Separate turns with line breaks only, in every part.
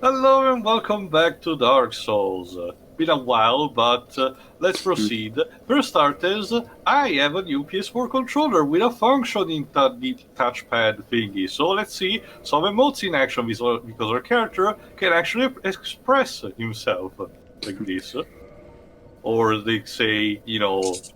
Hello and welcome back to Dark Souls. Been a while, but let's proceed. For starters, I have a new PS4 controller with a functioning the touchpad thingy. So let's see some emotes in action because our character can actually express himself like this. Or they say,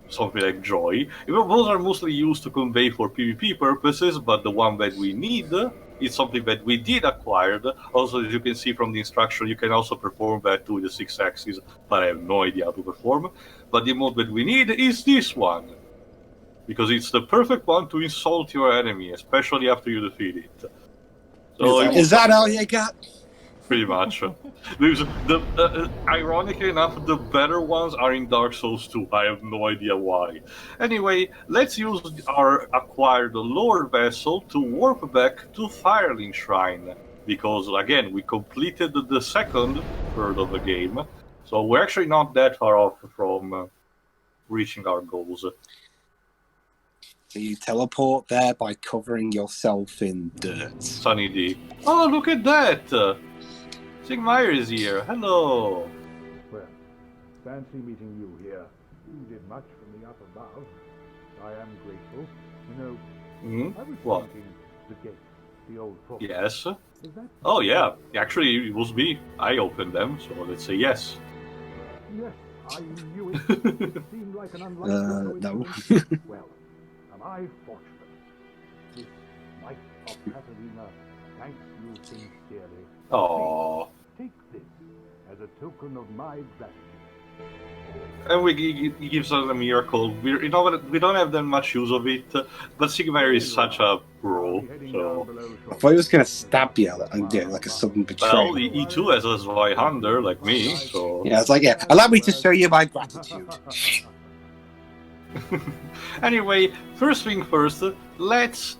something like joy. Even those are mostly used to convey for PvP purposes, but the one that we need is something that we did acquire. Also, as you can see from the instruction, you can also perform that to the 6 axis, but I have no idea how to perform. But the mode that we need is this one, because it's the perfect one to insult your enemy, especially after you defeat it. So
Is that all you got?
pretty much. Ironically enough, the better ones are in Dark Souls 2. I have no idea why. Anyway, let's use our acquired Lordvessel to warp back to Firelink Shrine. Because, again, we completed the second third of the game. So we're actually not that far off from reaching our goals.
So you teleport there by covering yourself in dirt.
Sunny D. Oh, look at that! Sigmire is here. Hello!
Well, fancy meeting you here. You did much for me up above. I am grateful. I was
What?
thinking the gate, the old fort.
Yes.
Is that?
Oh yeah, actually it was me. I opened them, so let's say yes.
Yes, I knew it. It seemed like an unlikely
no.
coincidence. Well, am I fortunate? This might of Katarina thanks you sincerely.
Aww.
Take this as a token of my gratitude.
And he gives us a miracle. We don't have that much use of it, but Sigmar is such a pro. So
I thought he was going to stab you and do like a sudden betrayal.
well, he too has a Zweihander like me. So
Yeah, it's like, yeah, allow me to show you my gratitude.
anyway, first thing first, let's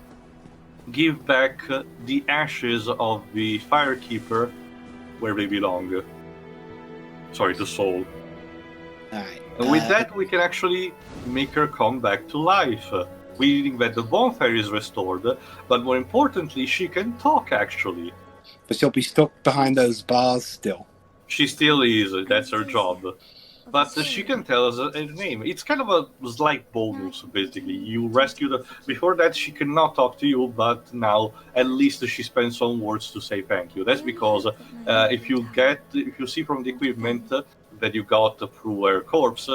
give back the ashes of the Firekeeper where they belong. Sorry, the soul.
Alright.
And with that, we can actually make her come back to life. Meaning that the bonfire is restored, but more importantly, she can talk actually.
But she'll be stuck behind those bars still.
She still is, that's her job. But she can tell us her name. It's kind of a slight bonus, basically. You rescue her. Before that, she cannot talk to you, but now at least she spends some words to say thank you. That's because if you see from the equipment that you got through her corpse,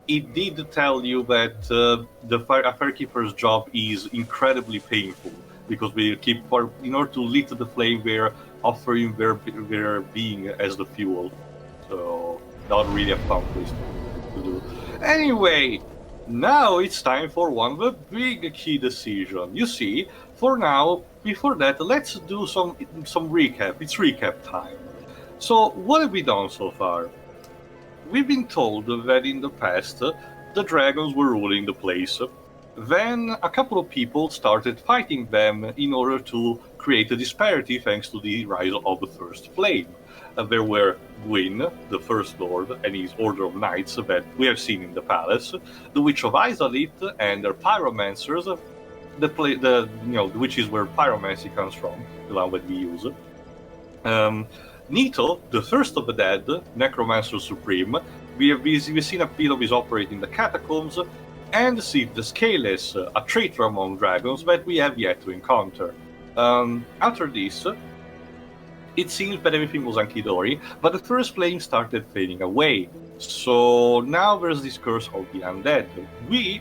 it did tell you that a firekeeper's job is incredibly painful because we keep in order to lit the flame, we're offering their being as the fuel. So not really a fun place to do. Anyway, now it's time for one of the big key decisions. You see, for now, before that, let's do some recap. It's recap time. So what have we done so far? We've been told that in the past, the dragons were ruling the place. Then a couple of people started fighting them in order to create a disparity thanks to the rise of the First Flame. There were Gwyn, the First Lord, and his order of knights that we have seen in the palace, the Witch of Izalit, and their pyromancers, which is where pyromancy comes from, the one that we use. Nito, the first of the dead, Necromancer Supreme, we've seen a bit of his operating in the catacombs, and Seath the Scaleless, a traitor among dragons that we have yet to encounter. After this, it seems that everything was hunky-dory, but the First Flame started fading away. So now there's this curse of the undead.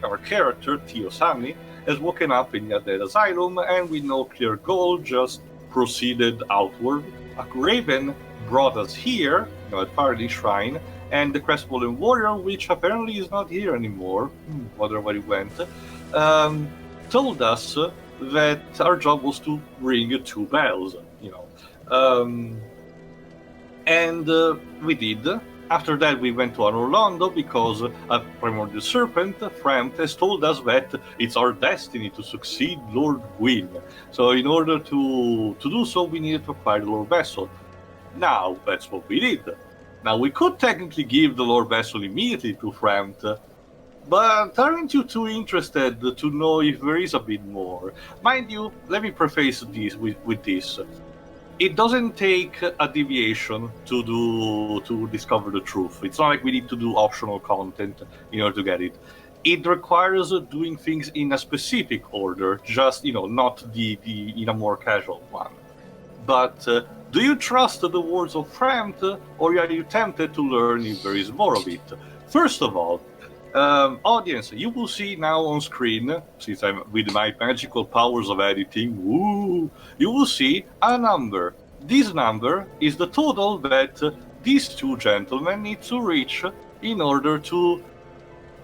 Our character, Teossuny, has woken up in the Undead Asylum, and with no clear goal, just proceeded outward. A raven brought us here, at Firelink Shrine, and the Crestfallen Warrior, which apparently is not here anymore, wonder where he went, told us that our job was to ring 2 bells, and we did. After that, we went to Anor Londo because a Primordial Serpent, Frampt, has told us that it's our destiny to succeed Lord Gwyn. So in order to do so, we needed to acquire the Lordvessel. Now, that's what we did. Now, we could technically give the Lordvessel immediately to Frampt, but aren't you too interested to know if there is a bit more? Mind you, let me preface this with this. it doesn't take a deviation to discover the truth. It's not like we need to do optional content in order to get it. It requires doing things in a specific order, just not the in a more casual one. But do you trust the words of Framt, or are you tempted to learn if there is more of it? First of all, audience, you will see now on screen, since I'm with my magical powers of editing, you will see a number. This number is the total that these two gentlemen need to reach in order to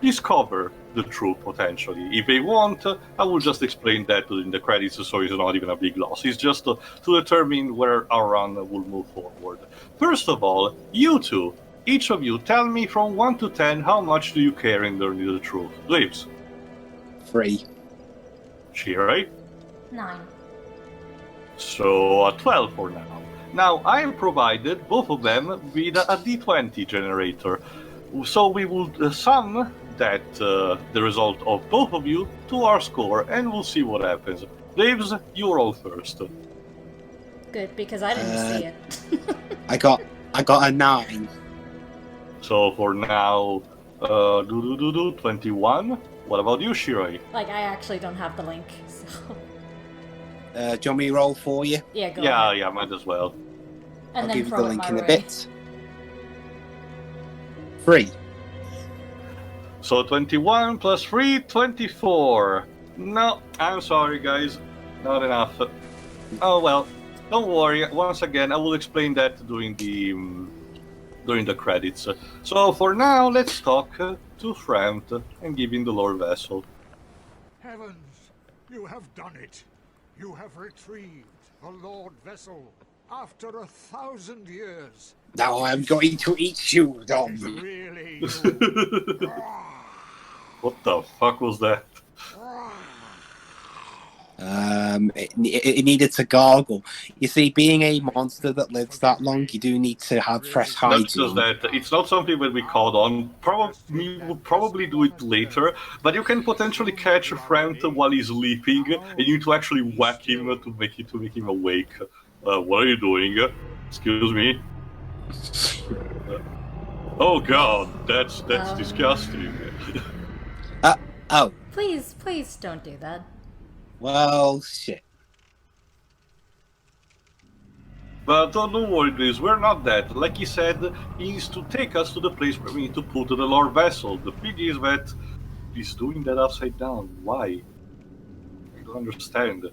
discover the truth, potentially. If they want, I will just explain that in the credits, so it's not even a big loss. It's just to determine where our run will move forward. First of all, you two, each of you, tell me from 1 to 10 how much do you care in learning the truth. Lives.
3.
Shirai?
9.
So a 12 for now. Now, I have provided both of them with a d20 generator. So we will sum that the result of both of you to our score, and we'll see what happens. Lives, you roll first.
Good, because I didn't see it.
I got a 9.
So for now, 21. What about you, Shirai?
Like, I actually don't have the link, so...
Do you want me to roll for you?
Yeah, go ahead.
Yeah, might as well.
And
I'll
then
give you
throw
the
it
link
my
in a
way.
bit. 3.
So 21 plus 3, 24. No, I'm sorry, guys. Not enough. Oh well, don't worry. Once again, I will explain that during the credits. So for now, let's talk to Framt and give him the Lordvessel.
Heavens, you have done it. You have retrieved the Lordvessel after 1,000 years.
Now I'm going to eat you, Dom.
It's really you.
What the fuck was that?
It needed to gargle. You see, being a monster that lives that long, you do need to have fresh
Not just
hygiene.
that, it's not something that we caught on. We will probably do it later, but you can potentially catch a friend while he's sleeping, and you need to actually whack him to make him awake. What are you doing? Excuse me. Oh god, that's disgusting.
Oh,
Please don't do that.
well, shit.
But don't worry, please, we're not that. Like he said, he needs to take us to the place where we need to put the Lordvessel. The thing is that he's doing that upside down. Why? I don't understand.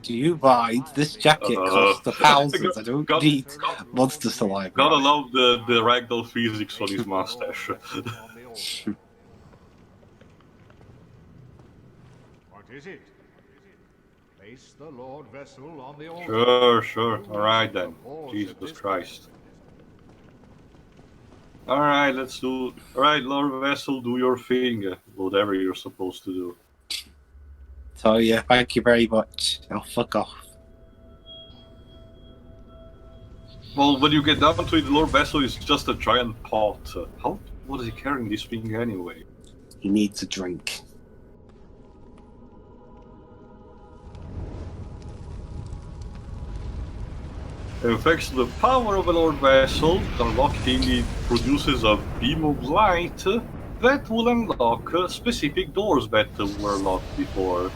Do you mind? This jacket costs thousands. I don't need monster saliva.
Gotta love the ragdoll physics on his mustache.
What is it? Place the Lordvessel on the altar.
Sure. Alright then. Jesus Christ. Alright, let's do... Alright, Lordvessel, do your thing. Whatever you're supposed to do.
So yeah, thank you very much. Oh, fuck off.
Well, when you get down to it, the Lordvessel is just a giant pot. What is he carrying this thing anyway?
He needs a drink.
In fact, the power of a Lordvessel, unlocking it produces a beam of light that will unlock specific doors that were locked before.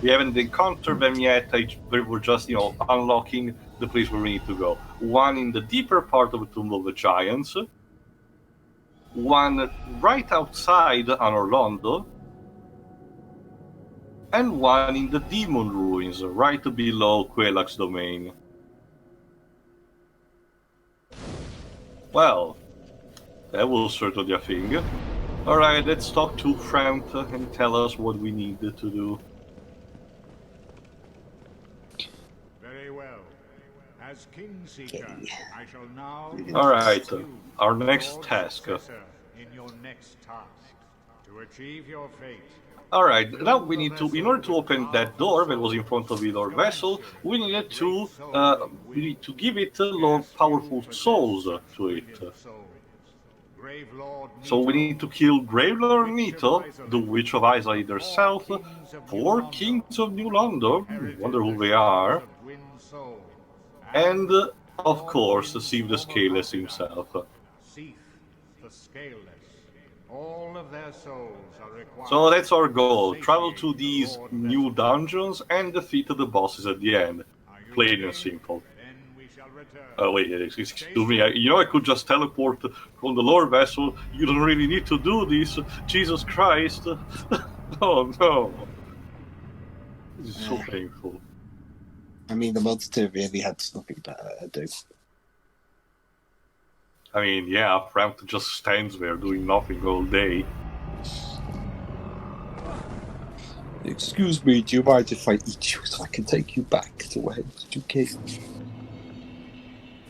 We haven't encountered them yet, we're just, unlocking the place where we need to go. One in the deeper part of the Tomb of the Giants, one right outside Anor Londo, and one in the Demon Ruins, right below Quellax's domain. Well, that was certainly a thing. Alright, let's talk to Framt and tell us what we need to do.
Very well. As King Seeker, I shall now...
Alright, our next task.
In your next task, to achieve your fate.
Alright, now we need to, in order to open that door that was in front of the Lordvessel, we need to give it powerful souls to it. So we need to kill Gravelord Nito, the Witch of Islay herself, 4 Kings of New London, wonder who they are, and, of course, Seath the Scaleless himself.
Seath the Scaleless. All of their souls are required.
So that's our goal, travel to these new dungeons and defeat the bosses at the end. Plain and simple.
Then we shall return.
Oh wait, excuse me, I could just teleport from the Lordvessel. You don't really need to do this, Jesus Christ. Oh no. This is so painful.
I mean, the monster really had something better to do.
I mean, yeah, Frank just stands there doing nothing all day.
Excuse me, do you mind if I eat you so I can take you back to where you came?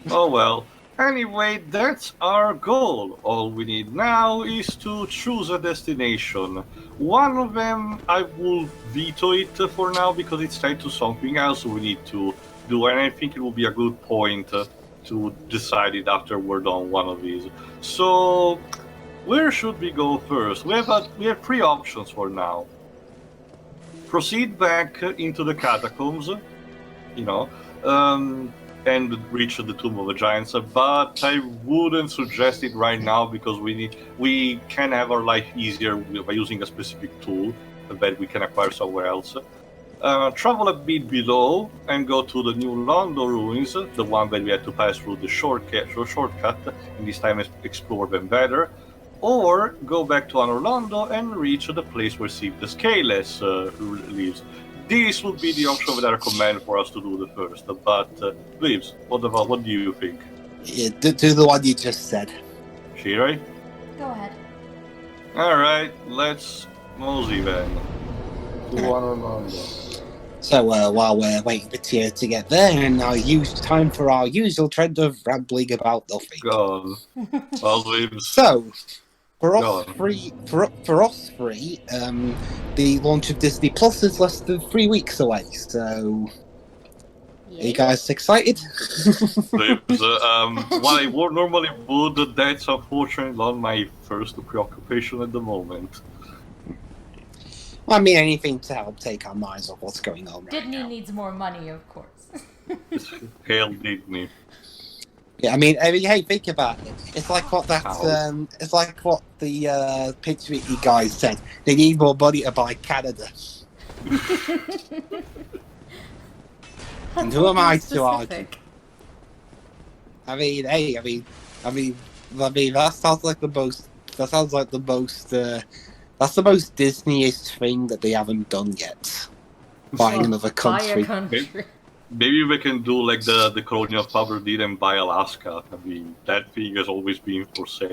Oh well. Anyway, that's our goal. All we need now is to choose a destination. One of them, I will veto it for now because it's tied to something else we need to do, and I think it will be a good point to decide it after we're done one of these. So, where should we go first? We have 3 options for now. Proceed back into the catacombs, and reach the Tomb of the Giants, but I wouldn't suggest it right now because we can have our life easier by using a specific tool that we can acquire somewhere else. Travel a bit below and go to the New London ruins, the one that we had to pass through the shortcut, and this time explore them better. Or go back to Orlando and reach the place where Seath the Scaleless lives. This would be the option that I recommend for us to do the first, but Leaves, what do you think?
Yeah, do the one you just said.
Shirai?
Go ahead.
Alright, let's mosey then. To Orlando.
So while we're waiting for Tia to get there, and now time for our usual trend of rambling about nothing.
Go on. Well, Leaves.
So, for
Go
us
on.
three, the launch of Disney Plus is less than 3 weeks away. So, are you guys excited?
Leaves, what I would normally would, that's unfortunately not my first preoccupation at the moment.
I mean, anything to help take our minds off what's going on right
Disney
now.
needs more money, of course.
Hail Disney.
Yeah, I mean, hey, think about it. It's like what it's like what the Pitch Weekly guys said. They need more money to buy Canada. And who am I to argue? I mean, hey, I mean, that sounds like the most. That sounds like the most. That's the most Disney-ish thing that they haven't done yet. Buying another country.
Buy a country.
Maybe we can do like the Colonial Power did and buy Alaska. I mean, that thing has always been for sale.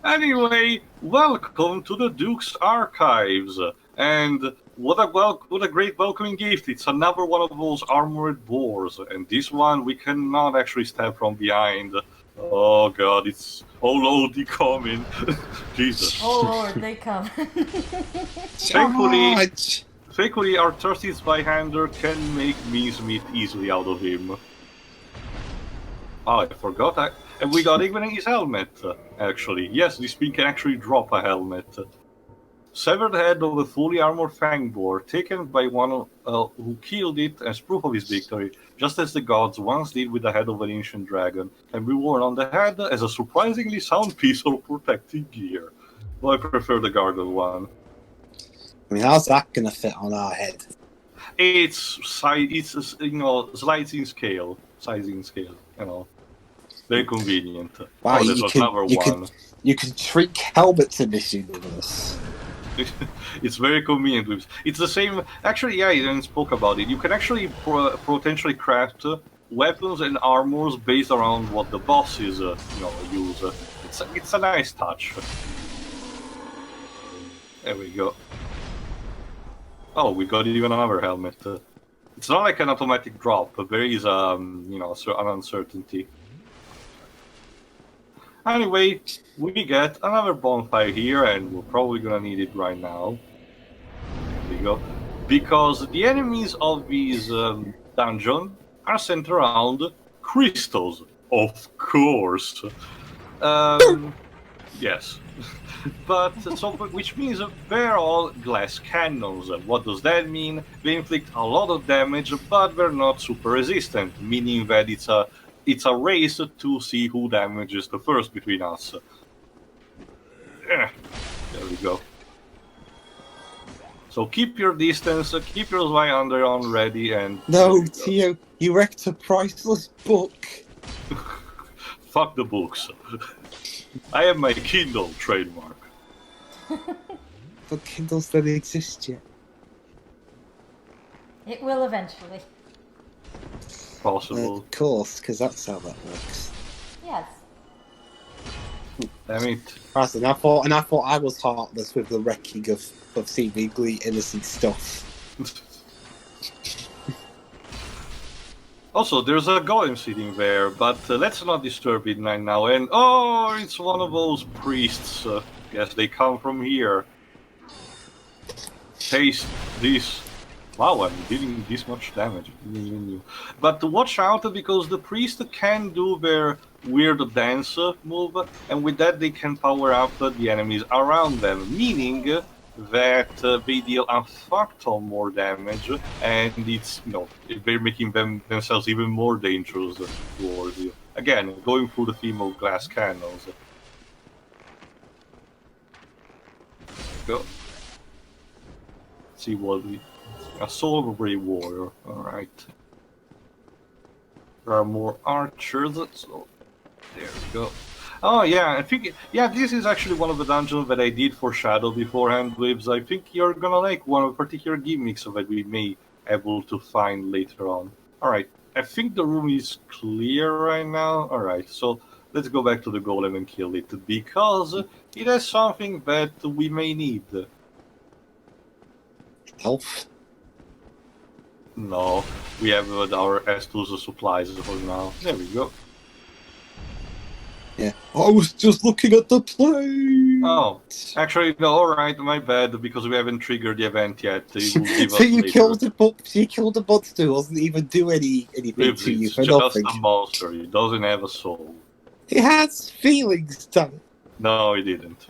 Anyway, welcome to the Duke's Archives. And what a great welcoming gift. It's another one of those armored boars. And this one we cannot actually stab from behind. Oh god, it's Lordy coming. Jesus.
Oh lord, they come.
Thankfully, our thirsty spy-hander can make mincemeat easily out of him. Oh, I forgot. And we got even his helmet, actually. Yes, this thing can actually drop a helmet. Severed head of a fully armored fangboar, taken by one who killed it as proof of his victory, just as the gods once did with the head of an ancient dragon, can be worn on the head as a surprisingly sound piece of protective gear. Though I prefer the guarded one.
I mean, how's that gonna fit on our head?
It's sliding scale, very convenient.
Wow,
You
can shrink helmets in this universe.
It's very convenient. It's the same. Actually, yeah, you didn't spoke about it. You can actually potentially craft weapons and armors based around what the bosses use. It's a nice touch. There we go. Oh, we got even another helmet. It's not like an automatic drop, but there is an uncertainty. Anyway, we get another bonfire here, and we're probably gonna need it right now. There we go. Because the enemies of these dungeon are centered around crystals, of course. Yes. But which means they're all glass cannons. What does that mean? They inflict a lot of damage, but they're not super resistant, meaning that it's a race to see who damages the first between us. There we go. So keep your distance, keep your Zweihander on ready, and...
No, Teo, you wrecked a priceless book.
Fuck the books. I have my Kindle trademark.
But Kindles don't exist yet.
It will eventually.
Possible.
Of course, because that's how that works.
Yes.
Damn it.
Right, and I thought I was heartless with the wrecking of seemingly innocent stuff.
Also, there's a golem sitting there, but let's not disturb it right now. And oh, it's one of those priests. Guess they come from here. Taste this. Wow, I'm dealing this much damage. But watch out, because the priest can do their weird dance move, and with that they can power up the enemies around them, meaning that they deal a fuck ton more damage, and it's, you know, they're making themselves even more dangerous towards you. Again, going through the theme of glass cannons. Go. See what we... A soul of a brave warrior. Alright. There are more archers, so... There we go. Oh yeah, I think... Yeah, this is actually one of the dungeons that I did for Shadow beforehand, Libs. I think you're gonna like one of the particular gimmicks that we may able to find later on. Alright, I think the room is clear right now. Alright, so let's go back to the golem and kill it, because it has something that we may need.
Health?
No, we have our S2's supplies for now. There we go.
Yeah. I was just looking at the plane!
Oh, actually, no, alright, my bad, because we haven't triggered the event yet. It will give
So
us
you
later.
killed the monster who doesn't even do anything
Libs,
to you
it's
for
just
nothing.
a monster, it doesn't have a soul.
It has feelings, damn it.
No, it didn't.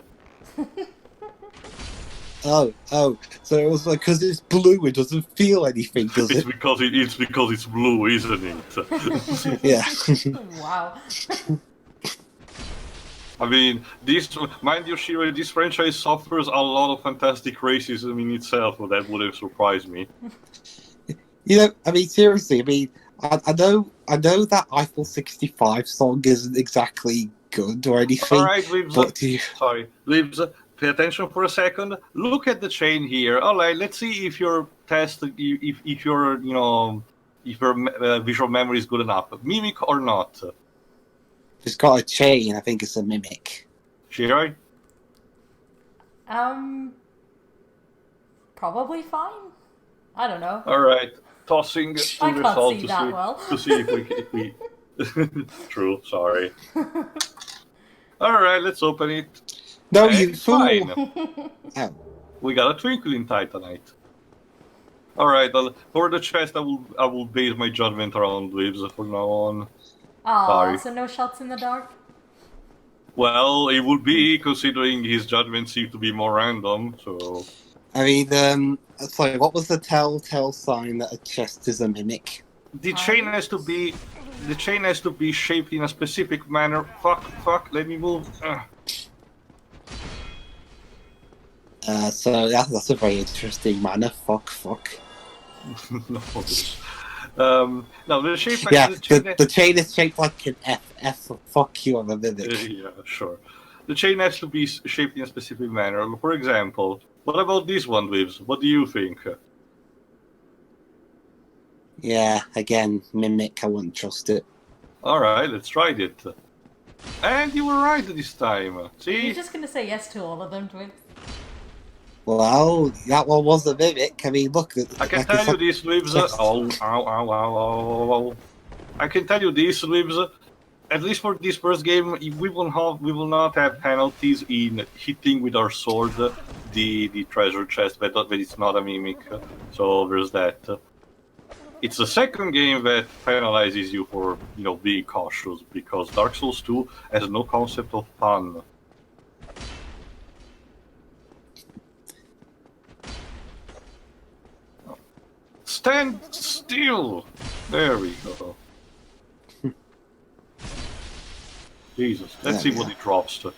Oh, so it was like, because it's blue, it doesn't feel anything, does
It's
it?
because it's blue, isn't it?
Yeah.
Wow.
I mean, mind you, Shiro, this franchise suffers a lot of fantastic racism in itself, so that wouldn't surprise me.
You know, I mean, seriously, I mean, I know that Eiffel 65 song isn't exactly good or anything.
Alright, Libs, sorry, Libs, pay attention for a second. Look at the chain here. Alright, let's see if your if your, you know, if your visual memory is good enough. Mimic or not?
It's got a chain, I think it's a mimic.
Shiro?
Probably fine. I don't know.
Alright, tossing to
I can't
result
see
to
that
see,
well.
to see if we... True, sorry. Alright, let's open it.
No,
And
you fool!
fine.
Oh.
We got a twinkling titanite. Alright, for the chest I will base my judgment around waves from now on.
Aw,
Sorry.
so no shots in the dark?
Well, it would be, considering his judgments seem to be more random, so...
I mean, sorry, what was the telltale sign that a chest is a mimic?
The chain has to be shaped in a specific manner. Fuck, let me move.
So that's a very interesting manner. Fuck.
No, the shape.
Yeah,
the
chain is shaped like an F. F. Fuck you, I'm a mimic.
Yeah, sure. The chain has to be shaped in a specific manner. For example, what about this one, Lives? What do you think?
Yeah, again, mimic. I wouldn't trust it.
All right, let's try it. And you were right this time. See?
You're just gonna say yes to all of them, Twin.
Well, that one was a mimic. I mean, look.
I can
like
tell
it's
you
like-
this, Lives. Ow. I can tell you this, Lives. At least for this first game, we will not have penalties in hitting with our sword the treasure chest, but it's not a mimic. So there's that. It's the second game that penalizes you for, being cautious, because Dark Souls 2 has no concept of fun. stand still! There we go. Jesus, let's see what it drops to.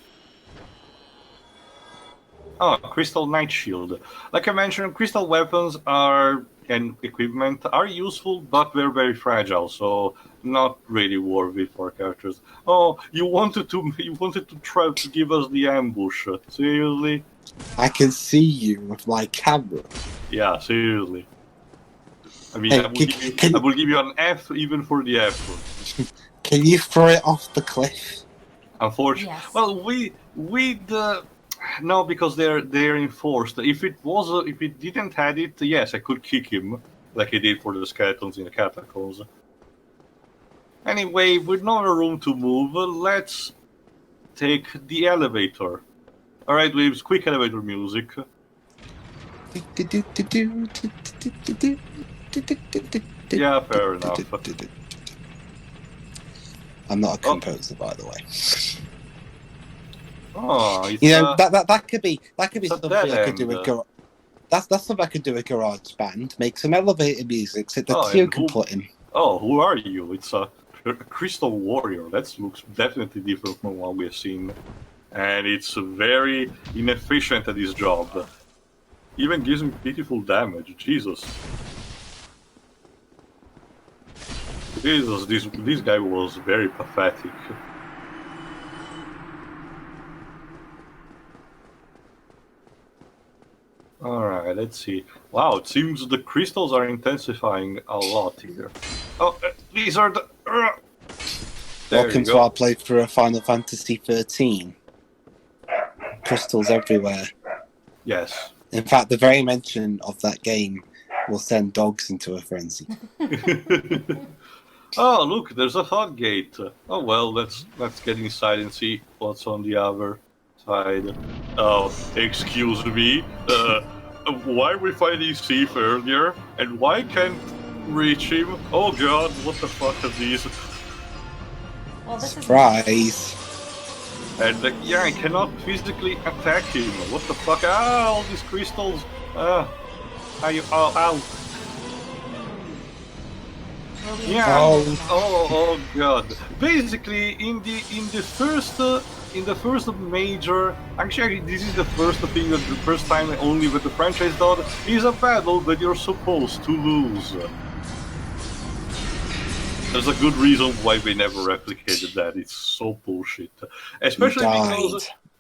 Oh, Crystal Knight Shield. Like I mentioned, crystal weapons are and equipment are useful, but they're very fragile, so not really worthy for characters. Oh, you wanted to try to give us the ambush. Seriously?
I can see you with my camera.
Yeah, seriously. I mean,
Hey,
I will give you an F even for the effort.
Can you throw it off the cliff?
Unfortunately,
Yes.
well, no, because they're enforced. If it didn't had it, yes, I could kick him like I did for the skeletons in the catacombs. Anyway, with no room to move, let's take the elevator. All right, Waves, quick elevator music. Yeah, fair enough.
I'm not a composer, by the way.
Oh, it's,
You know that could be something
dead
I could do
end.
with that's something I could do with Garage Band. Make some elevator music so that
Oh,
Teo
and
can put in.
Oh, who are you? It's a Crystal Warrior. That looks definitely different from what we've seen. And it's very inefficient at his job. Even gives me pitiful damage. Jesus. Jesus, this guy was very pathetic. Alright, let's see. Wow, it seems the crystals are intensifying a lot here. Oh, these are the...
Welcome to our playthrough of Final Fantasy 13. Crystals everywhere.
Yes.
In fact, the very mention of that game will send dogs into a frenzy.
Oh, look, there's a fog gate. Oh well, let's get inside and see what's on the other side. Oh, excuse me. Why we fighting Seath earlier, and why can't reach him? Oh god, what the fuck are these?
Well, this
Surprise!
And yeah, I cannot physically attack him. What the fuck? Ah, all these crystals. Ow. Yeah. Oh god. Basically, in the first major, actually this is the first thing that the first time only with the franchise dot is a battle that you're supposed to lose. There's a good reason why they never replicated that. It's so bullshit. Especially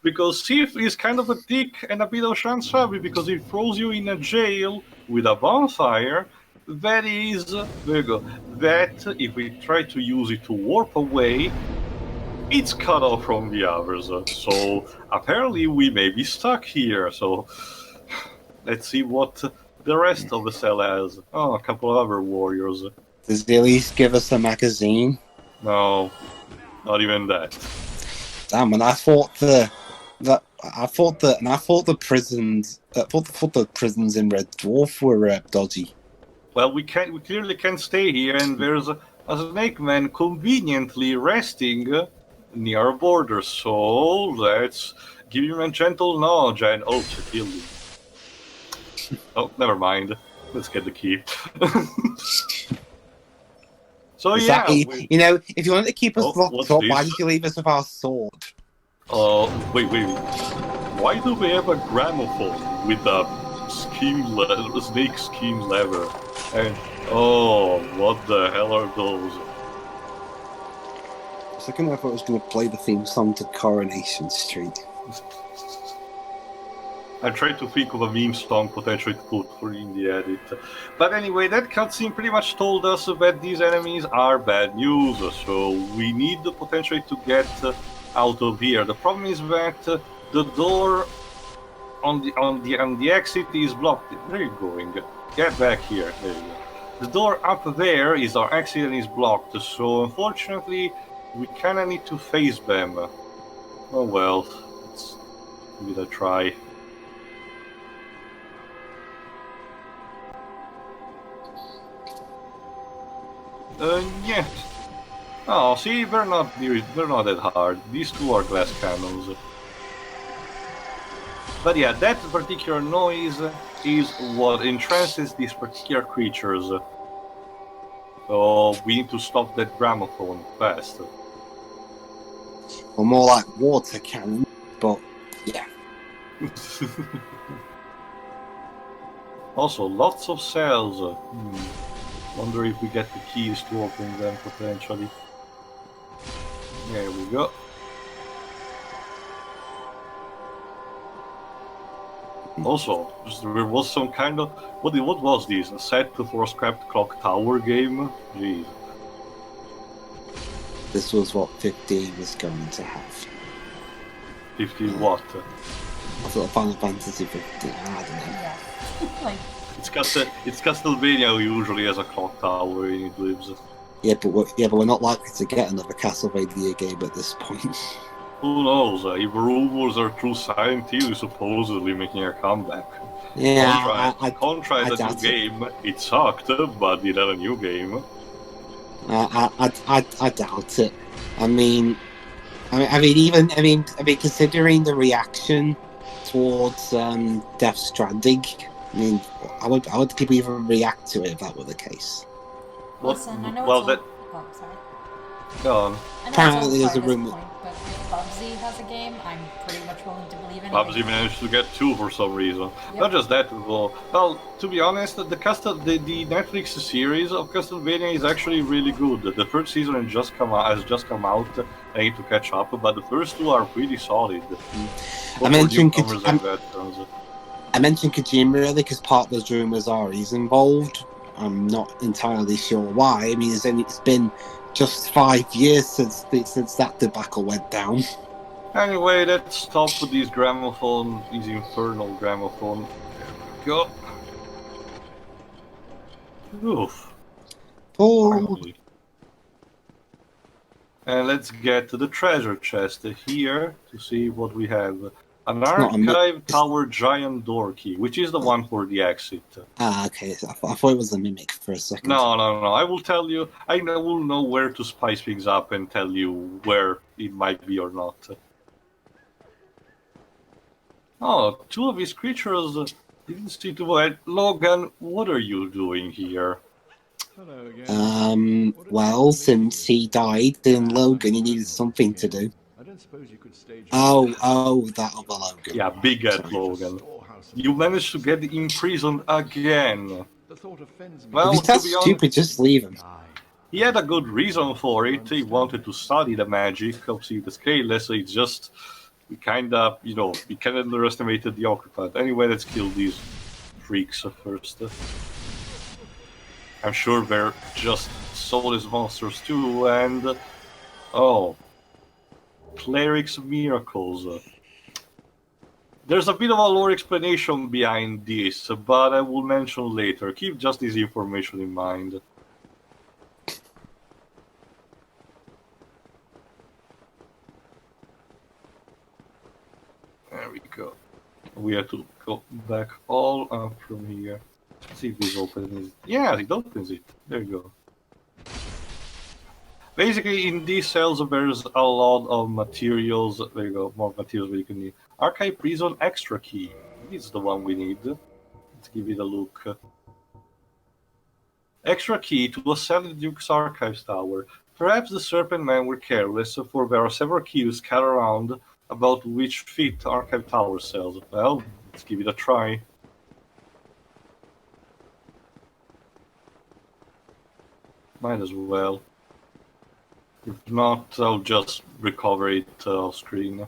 because Seath is kind of a dick and a bit of Shanshabi because he throws you in a jail with a bonfire. That is, there you go. That, if we try to use it to warp away, it's cut off from the others. So apparently we may be stuck here. So let's see what the rest of the cell has. Oh, a couple of other warriors.
Does he at least give us a magazine?
No, not even that.
Damn, and I thought the prisons in Red Dwarf were dodgy.
Well, we clearly can't stay here, and there's a snake man conveniently resting near our border. So let's give him a gentle nudge and to kill him. Oh, never mind. Let's get the key. So yeah,
you know, if you wanted to keep us locked up, why did you leave us with our sword?
Wait. Why do we have a gramophone with a snake scheme lever? And what the hell are those?
I was looking if I was going to play the theme song to Coronation Street.
I tried to think of a meme song potentially to put for in the edit. But anyway, that cutscene pretty much told us that these enemies are bad news, so we need potentially to get out of here. The problem is that the door on the exit is blocked. Where are you going? Get back here. There you go. The door up there is our exit and is blocked, so unfortunately we kinda need to face them. Oh well, let's give it a try. Yeah. Oh, see, they're not that hard. These two are glass cannons. But yeah, that particular noise is what entrances these particular creatures. So we need to stop that gramophone fast.
Or more like water cannon, but yeah.
Also, lots of cells. Wonder if we get the keys to open them potentially. There we go. Also, there was some kind of what was this? A set for a scrapped clock tower game? Jeez.
This was what 15 was going to have.
50 what?
I thought Final Fantasy 15. I don't know.
Yeah. Like,
It's Castlevania who usually has a clock tower in it lives.
Yeah, but we're not likely to get another Castlevania game at this point.
Who knows? If rumors are true, Silent Hill is supposedly making a comeback.
Yeah,
Contra is a new game. It sucked, but it had a new game.
I doubt it. I mean, considering the reaction towards Death Stranding, I mean, how would people even react to it if that were the case?
listen, I know
well,
it's
that.
Oh, sorry.
Go on.
I know
Apparently
it's
there's a
all
rumor.
point, but if Bubsy has a game, I'm pretty much willing to believe anything.
PUBG managed to get 2 for some reason.
Yep.
Not just that, well, to be honest, the Netflix series of Castlevania is actually really good. The first season has just come out. I need to catch up, but the first 2 are pretty solid.
I mentioned
I
mentioned Kojima really because part of those rumors are he's involved. I'm not entirely sure why. I mean, it's been just 5 years since that debacle went down.
Anyway, let's stop with these infernal gramophone. There we go. Oof.
Oh,
And let's get to the treasure chest here to see what we have. An
not a
archive tower giant door key, which is the one for the exit.
okay. I thought it was a mimic for a second.
No. I will tell you. I will know where to spice things up and tell you where it might be or not. Oh, 2 of these creatures didn't see to avoid. Logan, what are you doing here?
Hello again.
Well, since he died, then Logan, he needed something to do.
I don't suppose you could stage
Oh, that other Logan.
Yeah, big at Logan. You managed to get imprisoned again.
The thought offends me.
Well,
If
to
he's
be
that
honest,
stupid, just leave him.
he had a good reason for it. He wanted to study the magic of Seath the Scaleless, so it's just we kind of underestimated the occupant. Anyway, let's kill these freaks first. I'm sure they're just soulless monsters too, and oh, cleric's miracles. There's a bit of a lore explanation behind this, but I will mention later. Keep just this information in mind. There we go. We have to go back all up from here. Let's see if this opens it. Yeah, it opens it. There you go. Basically, in these cells, there's a lot of materials. There you go, more materials that you can need. Archive Prison Extra Key. This is the one we need. Let's give it a look. Extra key to a cell in the Duke's Archives Tower. Perhaps the Serpent Men were careless, for there are several keys scattered around about which fit Archive Tower cells. Well, let's give it a try. Might as well. If not, I'll just recover it off screen.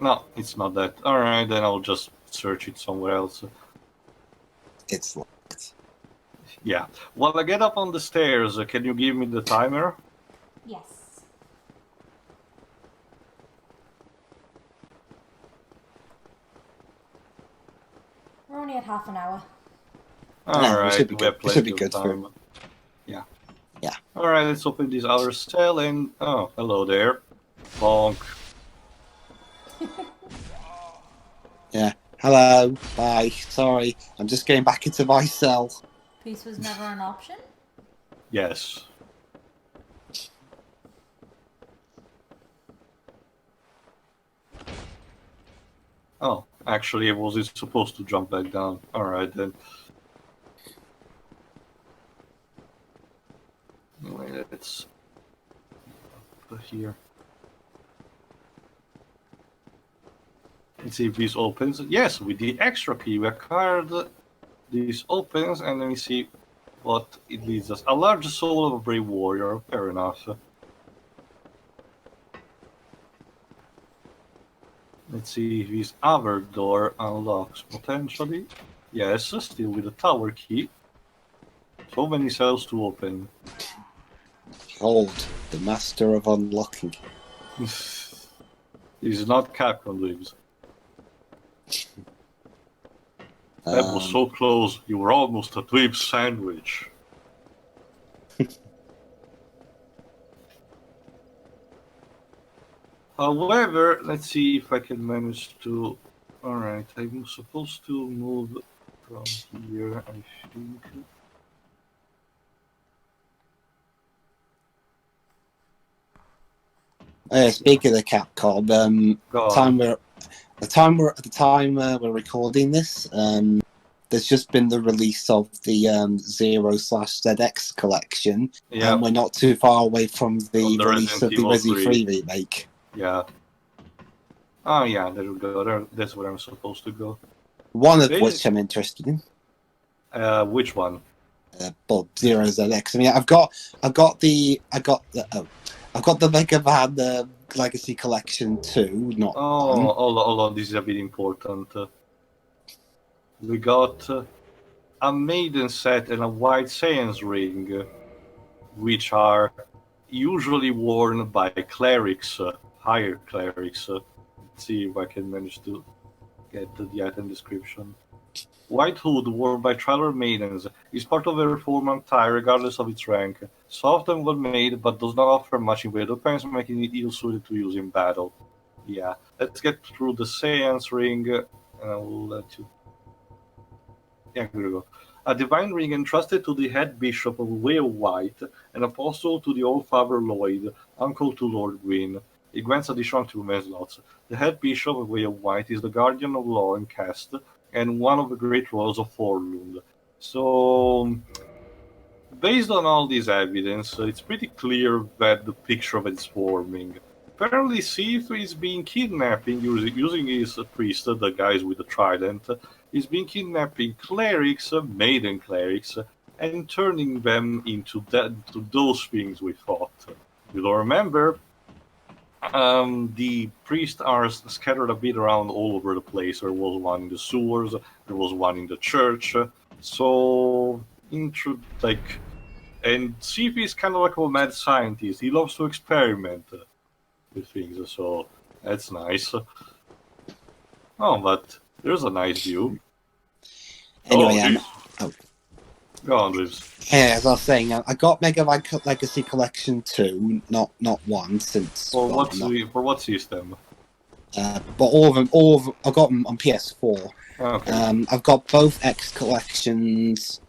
No, it's not that. Alright, then I'll just search it somewhere else.
It's locked.
Yeah. While I get up on the stairs, can you give me the timer?
Yes. We're only at half an hour.
Alright,
should be
we have
good. Should be
plenty of
good for
time. Yeah.
Yeah.
Alright, let's open this other cell and... Oh, hello there. Bonk.
Yeah. Hello. Bye. Sorry. I'm just getting back into my cell.
Peace was never an option?
Yes. Oh, actually, I wasn't supposed to jump back down. Alright then. Anyway, let's put here. Let's see if this opens. Yes, with the extra key we acquired, this opens, and let me see what it leads us. A large soul of a brave warrior. Fair enough. Let's see if this other door unlocks potentially. Yes, still with the tower key. So many cells to open.
Behold, the master of unlocking.
This is not Capcom Lives. That was so close, you were almost a Dweeb sandwich. However, let's see if I can manage to... Alright, I'm supposed to move from here, I think.
Speaking of the Capcom, the time we're recording this, there's just been the release of the 0/ZX collection,
Yeah.
and we're not too far away from the
the
release of the
Resident
Resi
Evil
3 remake.
Yeah. Oh yeah, there we go. That's where I'm supposed to go.
One of which I'm interested in.
Which one?
Well, 0/ZX. I mean, I've got the Mega Man Legacy Collection 2, not one.
Hold on, this is a bit important. We got a maiden set and a white Saiyan's ring, which are usually worn by clerics, higher clerics. Let's see if I can manage to get the item description. White hood worn by traveler maidens is part of their formal attire regardless of its rank. Soft and well made, but does not offer much in way of defense, making it ill-suited to use in battle. Yeah, let's get through the Saiyan's ring, and I will let you... Yeah, here we go. A divine ring entrusted to the head bishop of Way of White, an apostle to the Old Father Lloyd, uncle to Lord Gwyn. It grants additional 2 men slots. The head bishop of Way of White is the guardian of law and caste, and one of the great royals of Forlund. So, based on all this evidence, it's pretty clear that the picture of it is forming. Apparently, Seath is being kidnapping, using his priest, the guys with the trident, is being kidnapping clerics, maiden clerics, and turning them into those things we thought. You don't remember? The priests are scattered a bit around all over the place. There was one in the sewers, there was one in the church. So, and Seath is kind of like a mad scientist. He loves to experiment with things, so that's nice. Oh, but there's a nice view.
Anyway,
Go on, Reeves.
Yeah, as I was saying, I got Mega Man Legacy Collection 2, not 1, since...
For what system?
But all of them, I got them on PS4.
Okay.
I've got both X collections,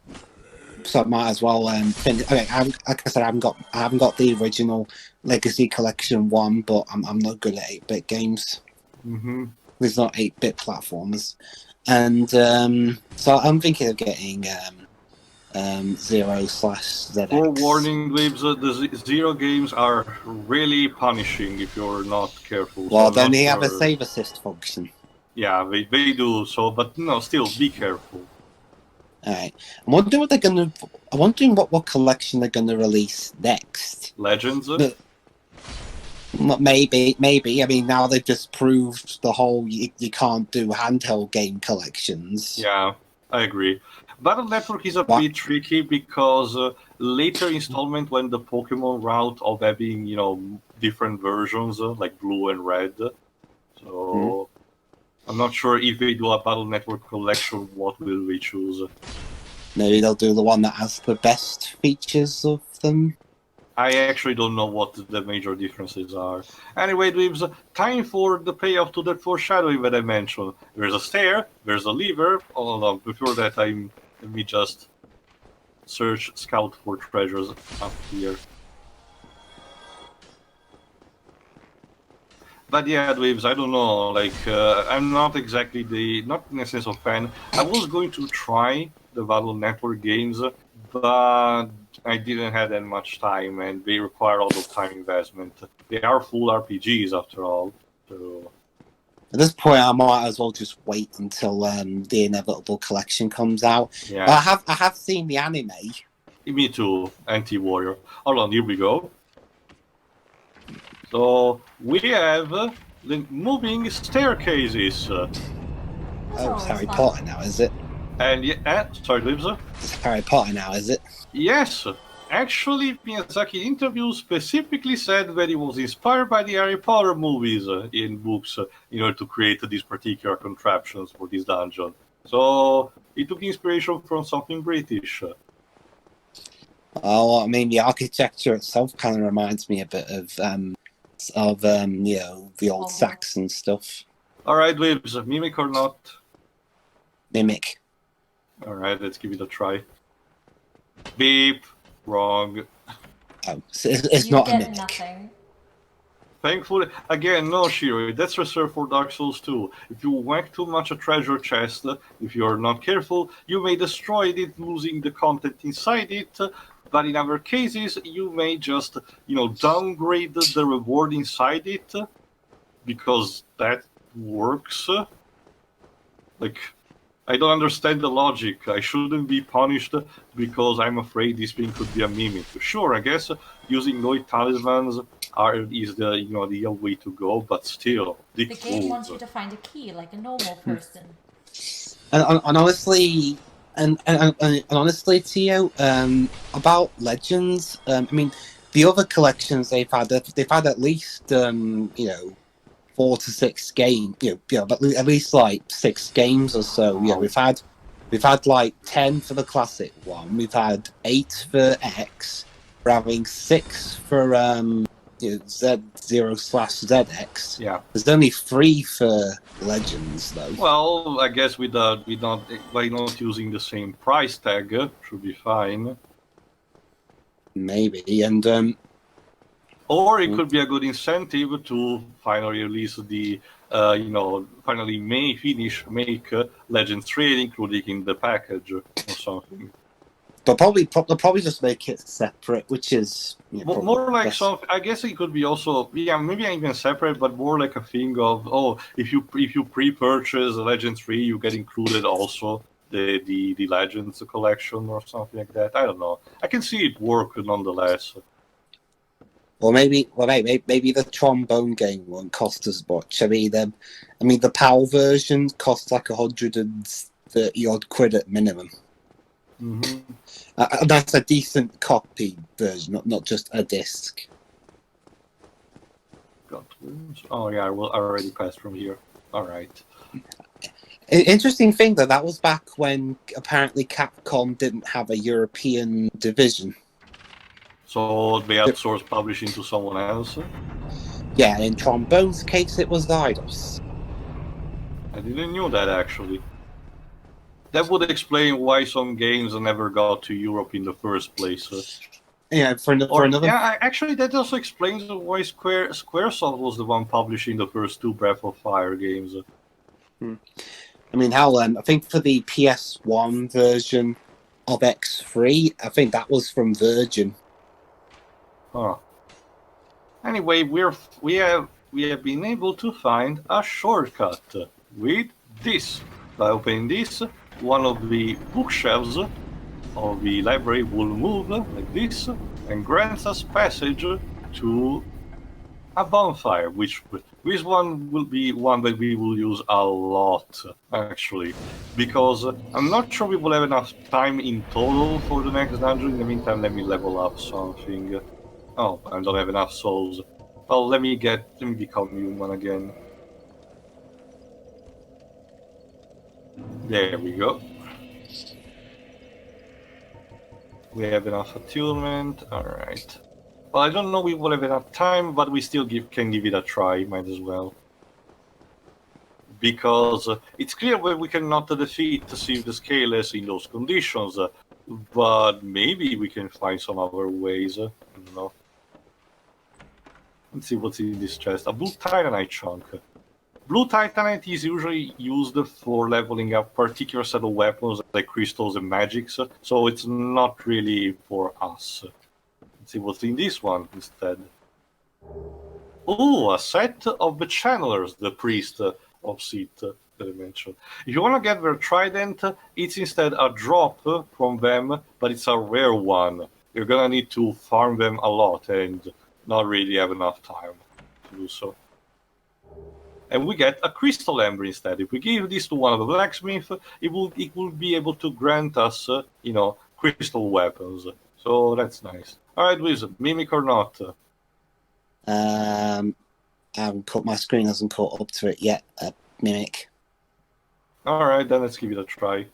so I might as well finish. Okay, like I said, I haven't got the original Legacy Collection 1, but I'm not good at 8-bit games.
Mm-hmm.
There's not 8-bit platformers, and so I'm thinking of getting 0/ZX.
Forewarning, Dweebs, the Zero games are really punishing if you're not careful.
Well, then they have a save assist function.
Yeah, they do so, but no, still be careful.
Alright. I'm wondering what collection they're gonna release next.
Legends?
Maybe. I mean, now they've just proved the whole you can't do handheld game collections.
Yeah, I agree. Battle Network is a bit tricky because later installment when the Pokemon route of having, different versions like blue and red. So I'm not sure if they do a Battle Network collection, what will we choose?
Maybe they'll do the one that has the best features of them.
I actually don't know what the major differences are. Anyway, Dweebs, time for the payoff to that foreshadowing that I mentioned. There's a stair, there's a lever. Hold on, before that, let me just scout for treasures up here. But yeah, Dweebs, I don't know. Like, I'm not exactly not in a sense of fan. I was going to try the Battle Network games, but I didn't have that much time, and they require a lot of time investment. They are full RPGs after all. So
At this point, I might as well just wait until the Inevitable Collection comes out.
yeah,
I have seen the anime.
me too, Anti-Warrior. Hold on, here we go. So we have the moving staircases.
Oh, it's
always
Harry
fun.
Potter now, is it?
And yeah, sorry, Dweebs.
It's Harry Potter now, is it?
Yes, actually, Miyazaki in interviews specifically said that he was inspired by the Harry Potter movies in books in order to create these particular contraptions for this dungeon. So he took inspiration from something British.
Oh, I mean, the architecture itself kind of reminds me a bit of you know, the old Saxon stuff.
All right, Wibs, mimic or not?
Mimic.
All right, let's give it a try. Beep. Wrong.
Oh, so it's not a mimic.
Nothing.
Thankfully, again, no, Shiro, that's reserved for Dark Souls 2. If you whack too much a treasure chest, if you're not careful, you may destroy it, losing the content inside it. But in other cases, you may just, downgrade the reward inside it, because that works. Like, I don't understand the logic. I shouldn't be punished because I'm afraid this thing could be a mimic. Sure, I guess using Lloyd talismans is the ideal way to go, but still,
the game wants you to find a key like a normal person.
And honestly, and honestly, Teo, about Legends, I mean, the other collections they've had at least 4 to 6 games, but at least like 6 games or so. Yeah, we've had like 10 for the classic one. We've had 8 for X. We're having 6 for Z0/ZX.
Yeah.
There's only 3 for Legends though.
Well, I guess by not using the same price tag, should be fine.
Maybe, and
or it could be a good incentive to finally release the, finally make Legends 3 included in the package or something.
They'll probably just make it separate, which is
more like something. I guess it could be also, maybe even separate, but more like a thing of, if you pre-purchase Legends 3, you get included also the Legends collection or something like that. I don't know. I can see it work nonetheless.
Or maybe the trombone game won't cost as much. I mean, the PAL version costs like 130 odd quid at minimum.
Mm-hmm.
That's a decent copy version, not just a disc.
Oh yeah, I already passed from here. All right.
Interesting thing though, that was back when apparently Capcom didn't have a European division.
So they outsourced publishing to someone else?
Yeah, in Trombone's case, it was Eidos.
I didn't know that, actually. That would explain why some games never got to Europe in the first place.
Yeah, for another...
Yeah, actually, that also explains why Squaresoft was the one publishing the first 2 Breath of Fire games.
I mean, I think for the PS1 version of X3, I think that was from Virgin.
Huh. Anyway, we have been able to find a shortcut with this. By opening this, one of the bookshelves of the library will move like this and grants us passage to a bonfire, which this one will be one that we will use a lot, actually, because I'm not sure we will have enough time in total for the next dungeon. In the meantime, let me level up something. Oh, I don't have enough souls. Well, let me become human again. There we go. We have enough attunement. Alright. Well, I don't know if we will have enough time, but we still can give it a try. Might as well. Because it's clear that we cannot defeat Seath the Scaleless in those conditions. But maybe we can find some other ways. I don't know. Let's see what's in this chest. A blue titanite chunk. Blue titanite is usually used for leveling up particular set of weapons like crystals and magics, so it's not really for us. Let's see what's in this one instead. Ooh, a set of the channelers, the priest of Seath that I mentioned. If you want to get their trident, it's instead a drop from them, but it's a rare one. You're gonna need to farm them a lot and not really have enough time to do so. And we get a crystal ember instead. If we give this to one of the blacksmiths, it will be able to grant us, crystal weapons. So that's nice. All right, Wizard, mimic or not?
My screen hasn't caught up to it yet. Mimic.
All right, then let's give it a try.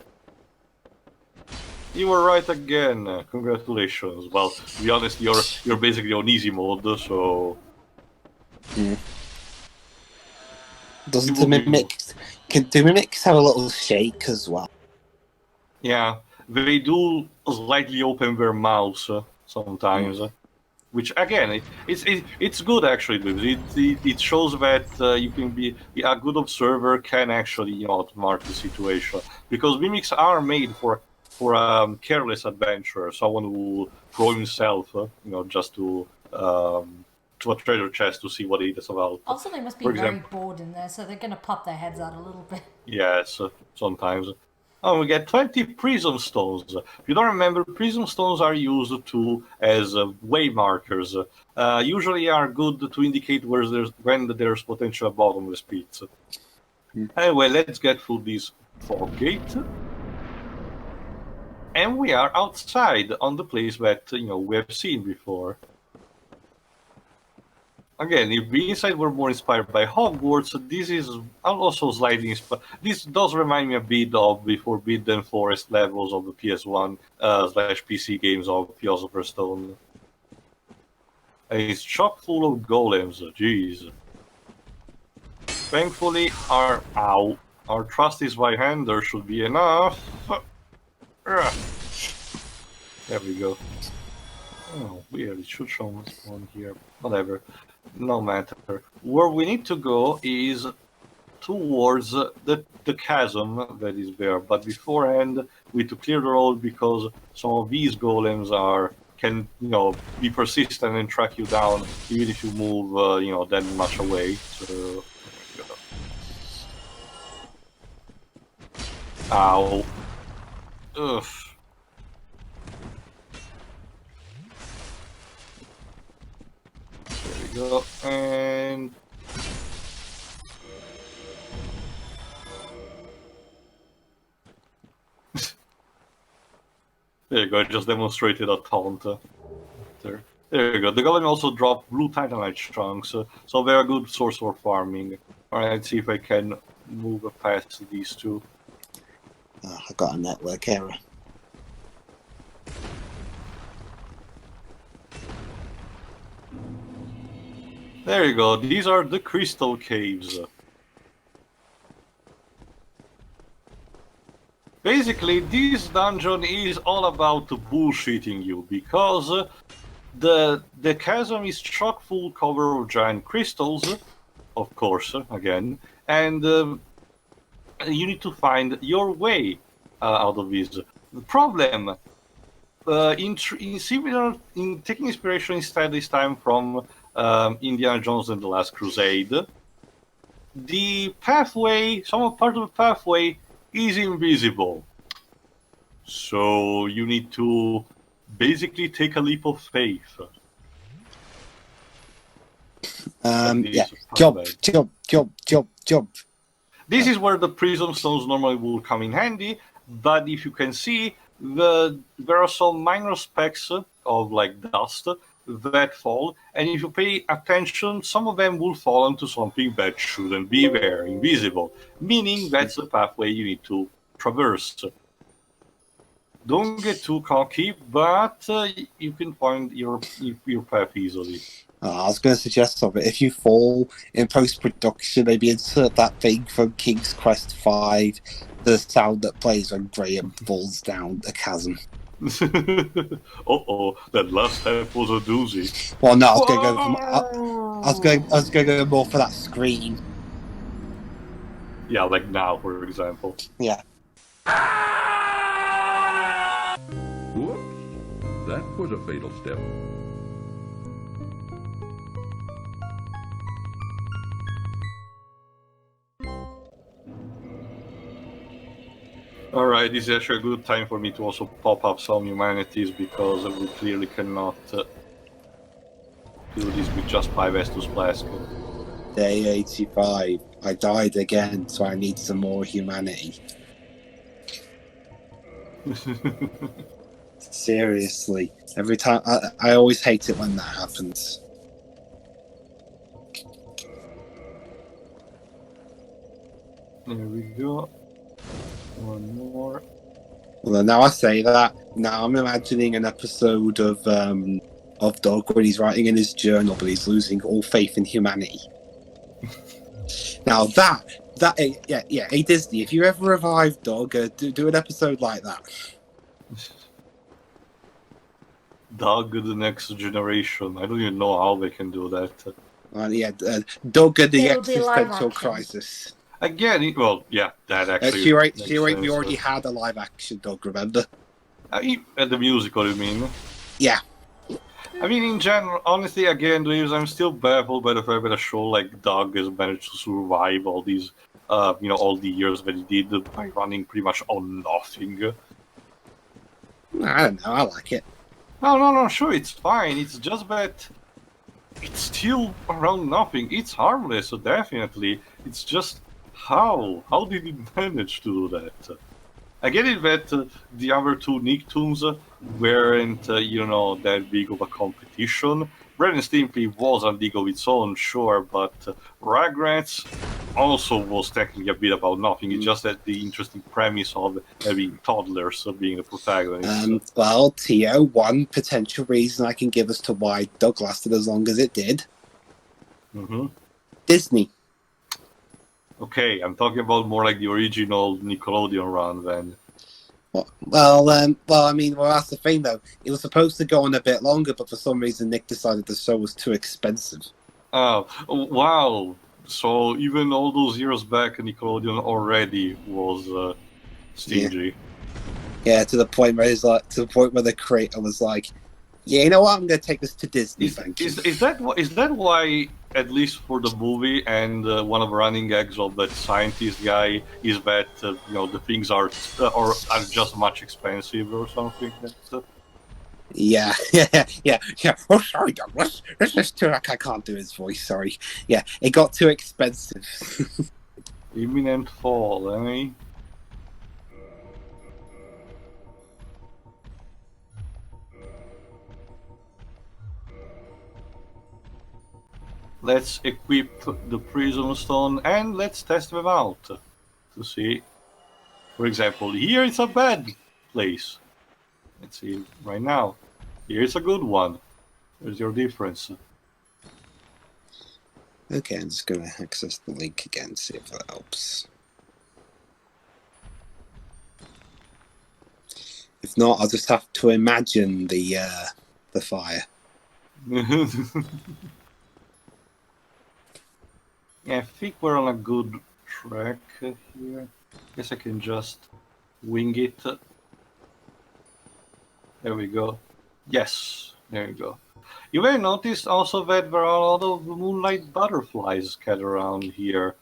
You were right again. Congratulations. Well, to be honest, you're basically on easy mode, so.
Mm. Doesn't the mimic? Can the mimics have a little shake as well?
Yeah, they do slightly open their mouths sometimes, which again, it's good actually. It shows that you can be a good observer, can actually outsmart the situation, because mimics are made for careless adventurer, someone who throw himself, just to a treasure chest to see what it is about.
Also, they must be very bored in there, so they're going to pop their heads out a little bit.
Yes, sometimes. Oh, we get 20 prism stones. If you don't remember, prism stones are used as way markers. Usually are good to indicate when there's potential bottomless pits. Anyway, let's get through this fog gate. And we are outside on the place that we have seen before. Again, if the inside were more inspired by Hogwarts, this is also slightly inspired. This does remind me a bit of the Forbidden Forest levels of the PS1 / PC games of Philosopher's Stone. And it's chock full of golems, jeez. Thankfully, our trusty Zweihander should be enough. There we go. Oh, weird, it should show us one here. Whatever. No matter. Where we need to go is towards the chasm that is there. But beforehand, we need to clear the road because some of these golems can be persistent and track you down even if you move that much away. So ow. Ugh. There we go, and there you go, I just demonstrated a taunt there. There you go. The golem also dropped blue titanite chunks, so they're a good source for farming. Alright, let's see if I can move past these two.
Oh, I got a network error.
There you go, these are the crystal caves. Basically, this dungeon is all about bullshitting you, because the chasm is chock full cover of giant crystals, of course, again, and you need to find your way out of this. The problem, in taking inspiration instead this time from Indiana Jones and the Last Crusade, the pathway, part of the pathway is invisible. So you need to basically take a leap of faith.
Yeah, jump.
This is where the prism stones normally will come in handy, but if you can see, there are some minor specks of like dust that fall, and if you pay attention, some of them will fall onto something that shouldn't be there, invisible, meaning that's the pathway you need to traverse. Don't get too cocky, but you can find your path easily.
I was going to suggest something. If you fall in post-production, maybe insert that thing from King's Quest V, the sound that plays when Graham falls down the chasm.
Uh-oh, that last step was a doozy.
Well, no, I was going to go. I was going to go more for that scream.
Yeah, like now, for example.
Yeah.
Whoops, that was a fatal step.
Alright, this is actually a good time for me to also pop up some humanities because we clearly cannot do this with just 5 Estus Flask.
Day 85. I died again, so I need some more humanity. Seriously. Every time. I always hate it when that happens.
There we go. One more.
Well, now I say that, now I'm imagining an episode of Doug where he's writing in his journal, but he's losing all faith in humanity. Now hey Disney, if you ever revive Doug, do an episode like that.
Doug, the next generation. I don't even know how they can do that.
Doug and the
It'll be live
existential
action.
crisis.
Again, well, yeah, that actually.
She
makes
we
sense.
already had a live action Doug, remember?
The musical, you mean?
Yeah.
I mean, in general, honestly, again, Reeves, I'm still baffled by the fact that a show like Doug has managed to survive all these, all the years that he did by running pretty much on nothing.
I don't know, I like it.
No, sure, it's fine. It's just that it's still around nothing. It's harmless, so definitely. It's just how? How did he manage to do that? I get it that the other two Nicktoons weren't, that big of a competition. Ren and Stimpy was a league of its own, sure, but Rugrats also was technically a bit about nothing. It's just that the interesting premise of having toddlers being the protagonists.
Well, Tio, one potential reason I can give as to why Doug lasted as long as it did.
Mm-hmm.
Disney.
Okay, I'm talking about more like the original Nickelodeon run then.
Well, I mean, that's the thing though. It was supposed to go on a bit longer, but for some reason Nick decided the show was too expensive.
Oh, wow. So even all those years back, Nickelodeon already was stingy.
Yeah, to the point where the creator was like, "Yeah, you know what? I'm going to take this to Disney." Thank you.
Is that why, at least for the movie, and one of the running gags of that scientist guy is that the things are just much expensive or something?
Yeah. Oh, sorry, Douglas. This is too. I can't do his voice. Sorry. Yeah, it got too expensive.
Imminent fall, eh? Let's equip the Prism Stone and let's test them out to see. For example, here is a bad place. Let's see right now. Here's a good one. Where's your difference?
Okay, I'm just going to access the link again, see if that helps. If not, I'll just have to imagine the fire.
Yeah, I think we're on a good track here. Guess I can just wing it. There we go. Yes, there you go. You may notice also that there are a lot of moonlight butterflies scattered around here,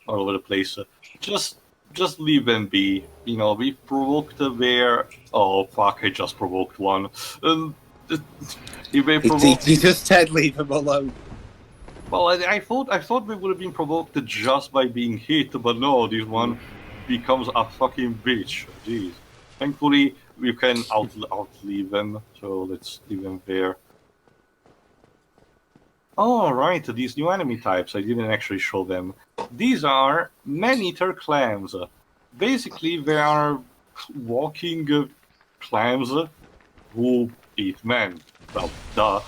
all over the place. Just leave them be. We provoked a bear. Oh fuck! I just provoked one. You may provoke.
You just said leave him alone.
Well, I thought we would have been provoked just by being hit, but no, this one becomes a fucking bitch. Jeez. Thankfully, we can outleave them, so let's leave them there. Oh, right, these new enemy types, I didn't actually show them. These are man-eater clams. Basically, they are walking clams who eat men. Well, duh.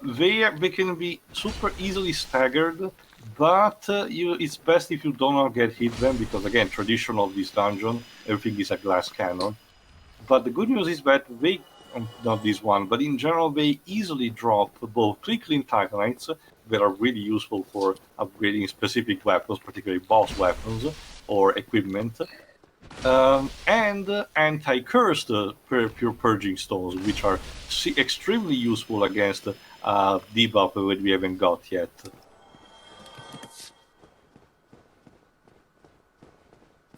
They can be super easily staggered, but it's best if you do not get hit them, because again, tradition of this dungeon, everything is a glass cannon. But the good news is that they, not this one, but in general, they easily drop both quickly Antagonites that are really useful for upgrading specific weapons, particularly boss weapons or equipment, and anti-cursed pure purging stones, which are extremely useful against debuff that we haven't got yet.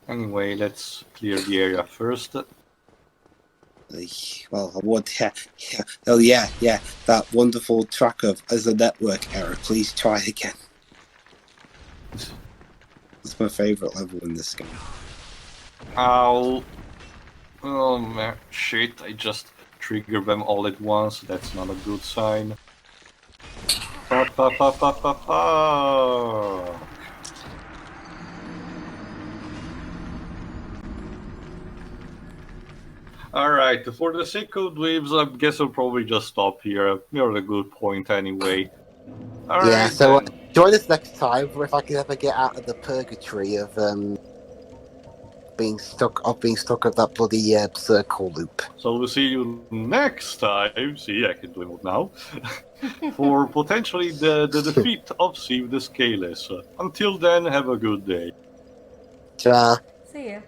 Anyway, let's clear the area first.
Well, I would, yeah. Oh, yeah, that wonderful track of as a network error. Please try again. That's my favourite level in this game.
Ow. Oh man, shit, I just triggered them all at once. That's not a good sign. Alright, for the sake of dweebs, I guess I'll probably just stop here. You're at a good point anyway. All
Yeah,
right,
so
then.
join us next time for if I can ever get out of the purgatory of being stuck at that bloody circle loop.
So we'll see you next time. See, I can do it now. For potentially the defeat of Seath the Scaleless. Until then, have a good day.
Ta.
See you.